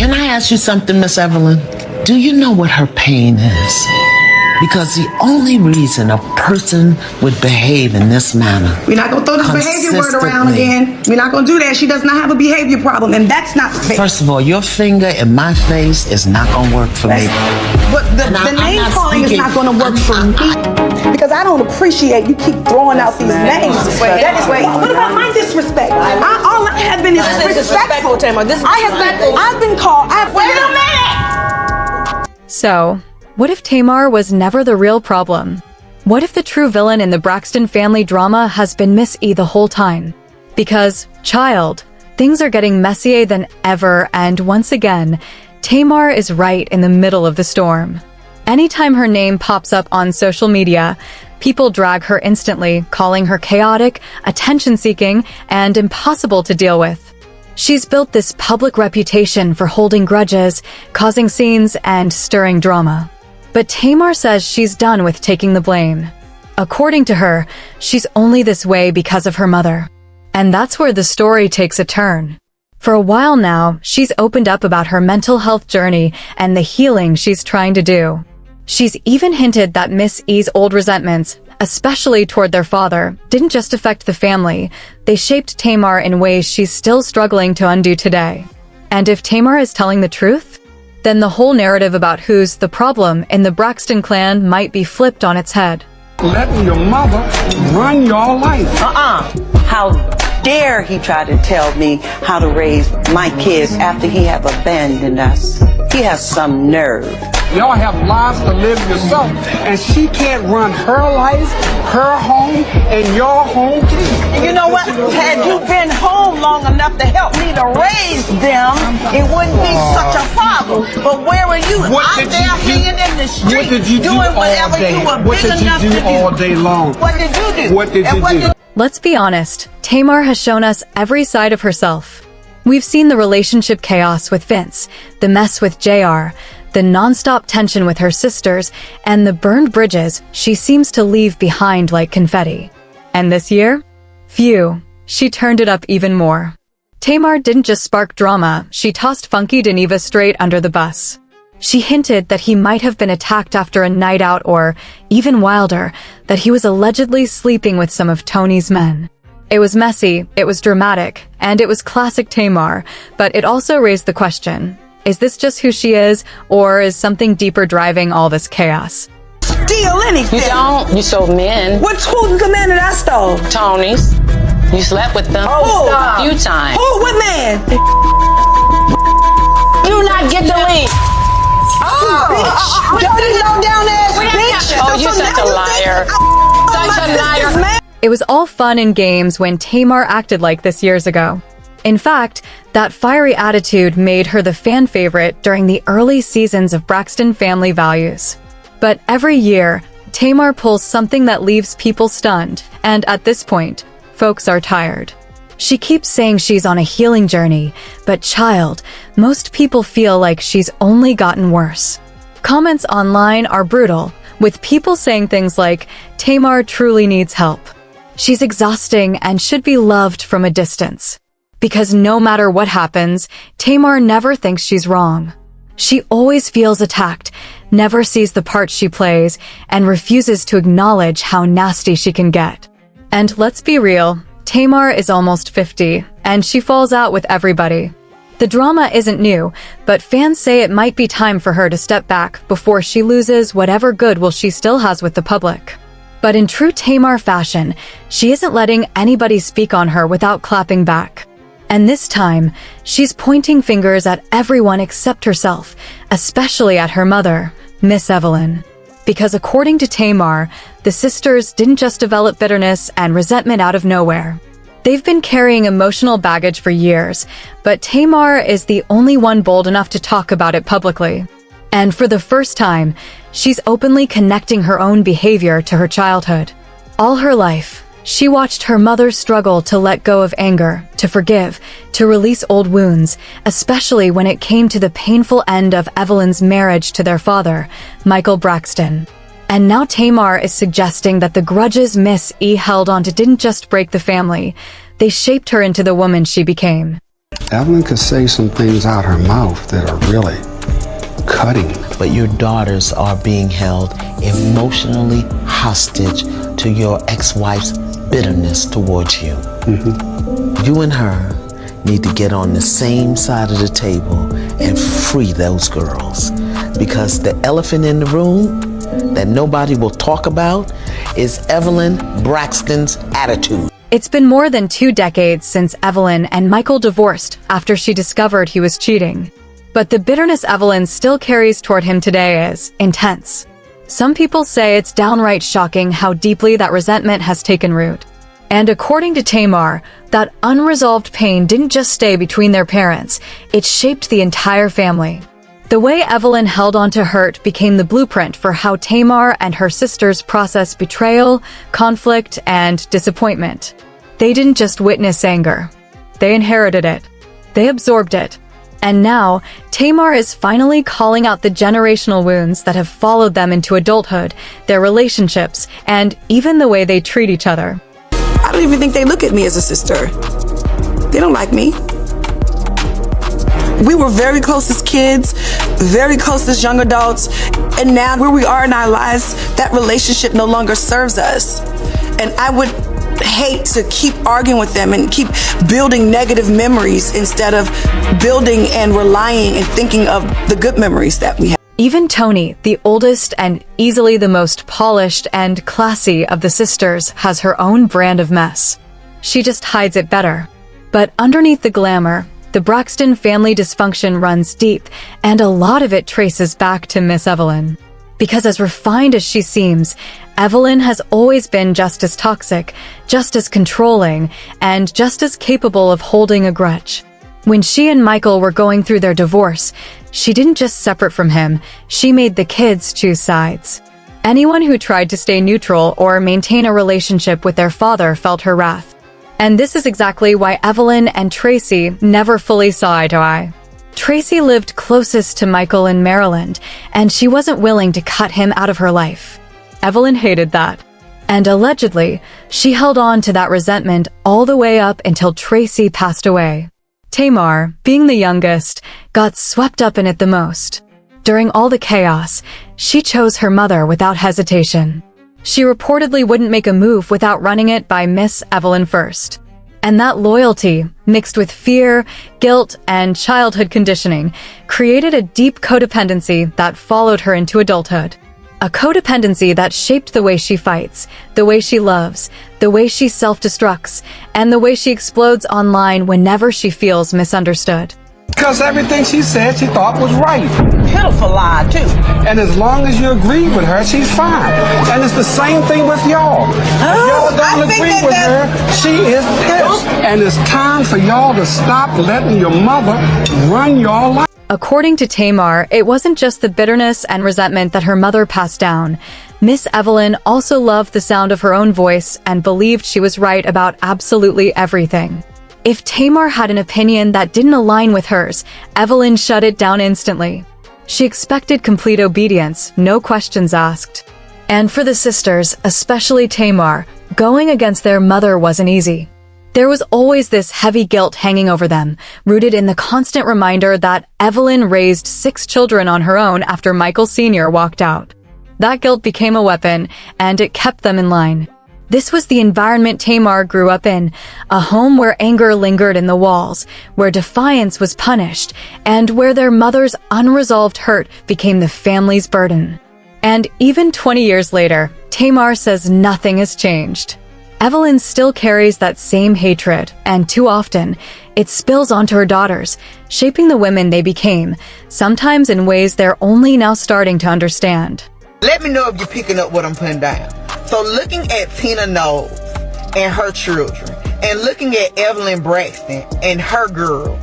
Can I ask you something, Miss Evelyn? Do you know what her pain is? Because the only reason a person would behave in this manner, we're not going to throw this behavior word around again. We're not going to do that. She does not have a behavior problem, and that's not fair. First of all, your finger in my face is not going to work for me. But the name calling is not going to work for me. Because I don't appreciate you keep throwing out these names. What about my disrespect? All I have been is disrespectful. I've been called. Wait a minute! So, what if Tamar was never the real problem? What if the true villain in the Braxton family drama has been Miss E the whole time? Because, child, things are getting messier than ever, and once again, Tamar is right in the middle of the storm. Anytime her name pops up on social media, people drag her instantly, calling her chaotic, attention-seeking, and impossible to deal with. She's built this public reputation for holding grudges, causing scenes, and stirring drama. But Tamar says she's done with taking the blame. According to her, she's only this way because of her mother. And that's where the story takes a turn. For a while now, she's opened up about her mental health journey and the healing she's trying to do. She's even hinted that Miss E's old resentments, especially toward their father, didn't just affect the family. They shaped Tamar in ways she's still struggling to undo today. And if Tamar is telling the truth, then the whole narrative about who's the problem in the Braxton clan might be flipped on its head. Letting your mother run your life. How dare he try to tell me how to raise my kids after he have abandoned us. He has some nerve. Y'all have lives to live yourself, and she can't run her life, her home, and your home too. You know what? Had you been home long enough to help me to raise them, it wouldn't be such a problem. But where were you? Out there hanging in the street, what did you do doing whatever you were big enough to do. What did you do all day long? What did you do? What did you do? Let's be honest, Tamar has shown us every side of herself. We've seen the relationship chaos with Vince, the mess with JR, the non-stop tension with her sisters, and the burned bridges she seems to leave behind like confetti. And this year? Phew, she turned it up even more. Tamar didn't just spark drama, she tossed Funky Deneva straight under the bus. She hinted that he might have been attacked after a night out, or, even wilder, that he was allegedly sleeping with some of Tony's men. It was messy, it was dramatic, and it was classic Tamar, but it also raised the question, is this just who she is, or is something deeper driving all this chaos? Steal anything. You don't. You stole men. Who's the man that I stole? Tony's. You slept with them. Oh, a few times. Who? What man? You not get the lead. Dirty low down ass bitch. Oh, you're such a liar. Such a liar. It was all fun and games when Tamar acted like this years ago. In fact, that fiery attitude made her the fan favorite during the early seasons of Braxton Family Values. But every year, Tamar pulls something that leaves people stunned, and at this point, folks are tired. She keeps saying she's on a healing journey, but child, most people feel like she's only gotten worse. Comments online are brutal, with people saying things like, Tamar truly needs help. She's exhausting and should be loved from a distance. Because no matter what happens, Tamar never thinks she's wrong. She always feels attacked, never sees the part she plays, and refuses to acknowledge how nasty she can get. And let's be real, Tamar is almost 50, and she falls out with everybody. The drama isn't new, but fans say it might be time for her to step back before she loses whatever goodwill she still has with the public. But in true Tamar fashion, she isn't letting anybody speak on her without clapping back. And this time, she's pointing fingers at everyone except herself, especially at her mother, Miss Evelyn. Because according to Tamar, the sisters didn't just develop bitterness and resentment out of nowhere. They've been carrying emotional baggage for years, but Tamar is the only one bold enough to talk about it publicly. And for the first time, she's openly connecting her own behavior to her childhood. All her life, she watched her mother struggle to let go of anger, to forgive, to release old wounds, especially when it came to the painful end of Evelyn's marriage to their father, Michael Braxton. And now Tamar is suggesting that the grudges Miss E held onto didn't just break the family, they shaped her into the woman she became. Evelyn could say some things out her mouth that are really cutting. But your daughters are being held emotionally hostage to your ex-wife's bitterness towards you. You and her need to get on the same side of the table and free those girls. Because the elephant in the room that nobody will talk about is Evelyn Braxton's attitude. It's been more than 2 decades since Evelyn and Michael divorced after she discovered he was cheating. But the bitterness Evelyn still carries toward him today is intense. Some people say it's downright shocking how deeply that resentment has taken root. And according to Tamar, that unresolved pain didn't just stay between their parents, it shaped the entire family. The way Evelyn held on to hurt became the blueprint for how Tamar and her sisters process betrayal, conflict, and disappointment. They didn't just witness anger. They inherited it. They absorbed it. And now, Tamar is finally calling out the generational wounds that have followed them into adulthood, their relationships, and even the way they treat each other. I don't even think they look at me as a sister. They don't like me. We were very close as kids, very close as young adults, and now where we are in our lives, that relationship no longer serves us. And I would hate to keep arguing with them and keep building negative memories instead of building and relying and thinking of the good memories that we have. Even Toni, the oldest and easily the most polished and classy of the sisters, has her own brand of mess. She just hides it better. But underneath the glamour, the Braxton family dysfunction runs deep, and a lot of it traces back to Miss Evelyn. Because as refined as she seems, Evelyn has always been just as toxic, just as controlling, and just as capable of holding a grudge. When she and Michael were going through their divorce, she didn't just separate from him, she made the kids choose sides. Anyone who tried to stay neutral or maintain a relationship with their father felt her wrath. And this is exactly why Evelyn and Tracy never fully saw eye to eye. Tracy lived closest to Michael in Maryland, and she wasn't willing to cut him out of her life. Evelyn hated that. And allegedly, she held on to that resentment all the way up until Tracy passed away. Tamar, being the youngest, got swept up in it the most. During all the chaos, she chose her mother without hesitation. She reportedly wouldn't make a move without running it by Miss Evelyn first. And that loyalty, mixed with fear, guilt, and childhood conditioning, created a deep codependency that followed her into adulthood. A codependency that shaped the way she fights, the way she loves, the way she self-destructs, and the way she explodes online whenever she feels misunderstood. Because everything she said she thought was right. Pitiful lie, too. And as long as you agree with her, she's fine. And it's the same thing with y'all. If y'all don't agree with her, she is pissed. And it's time for y'all to stop letting your mother run your life. According to Tamar, it wasn't just the bitterness and resentment that her mother passed down. Miss Evelyn also loved the sound of her own voice and believed she was right about absolutely everything. If Tamar had an opinion that didn't align with hers, Evelyn shut it down instantly. She expected complete obedience, no questions asked. And for the sisters, especially Tamar, going against their mother wasn't easy. There was always this heavy guilt hanging over them, rooted in the constant reminder that Evelyn raised 6 children on her own after Michael Sr. walked out. That guilt became a weapon, and it kept them in line. This was the environment Tamar grew up in, a home where anger lingered in the walls, where defiance was punished, and where their mother's unresolved hurt became the family's burden. And even 20 years later, Tamar says nothing has changed. Evelyn still carries that same hatred, and too often, it spills onto her daughters, shaping the women they became, sometimes in ways they're only now starting to understand. Let me know if you're picking up what I'm putting down. So looking at Tina Knowles and her children, and looking at Evelyn Braxton and her girls,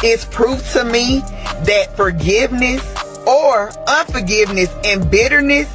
it's proof to me that forgiveness or unforgiveness and bitterness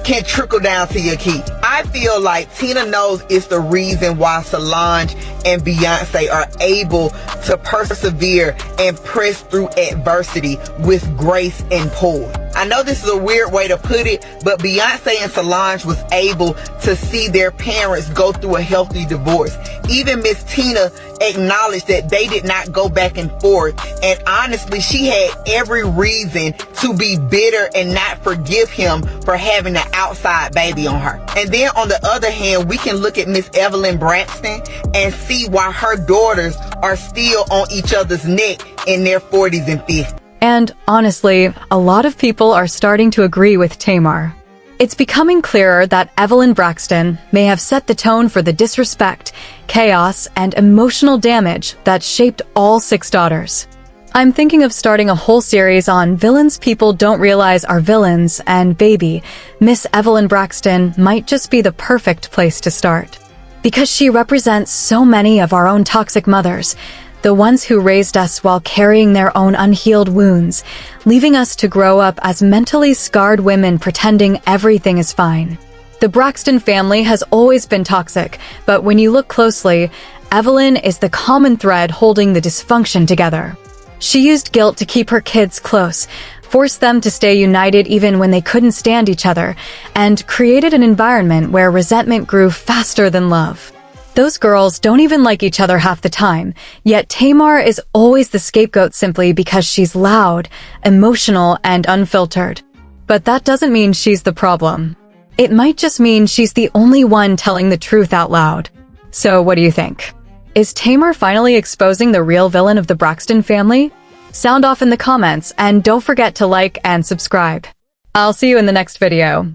can trickle down to your kids. I feel like Tina Knowles is the reason why Solange and Beyonce are able to persevere and press through adversity with grace and poise. I know this is a weird way to put it, but Beyonce and Solange was able to see their parents go through a healthy divorce, Even Miss Tina acknowledged that they did not go back and forth. And honestly, she had every reason to be bitter and not forgive him for having an outside baby on her. And then on the other hand, we can look at Miss Evelyn Braxton and see why her daughters are still on each other's neck in their 40s and 50s. And honestly, a lot of people are starting to agree with Tamar. It's becoming clearer that Evelyn Braxton may have set the tone for the disrespect, chaos, and emotional damage that shaped all 6 daughters. I'm thinking of starting a whole series on villains people don't realize are villains, and baby, Miss Evelyn Braxton might just be the perfect place to start. Because she represents so many of our own toxic mothers, the ones who raised us while carrying their own unhealed wounds, leaving us to grow up as mentally scarred women pretending everything is fine. The Braxton family has always been toxic, but when you look closely, Evelyn is the common thread holding the dysfunction together. She used guilt to keep her kids close, forced them to stay united even when they couldn't stand each other, and created an environment where resentment grew faster than love. Those girls don't even like each other half the time, yet Tamar is always the scapegoat simply because she's loud, emotional, and unfiltered. But that doesn't mean she's the problem. It might just mean she's the only one telling the truth out loud. So what do you think? Is Tamar finally exposing the real villain of the Braxton family? Sound off in the comments, and don't forget to like and subscribe. I'll see you in the next video.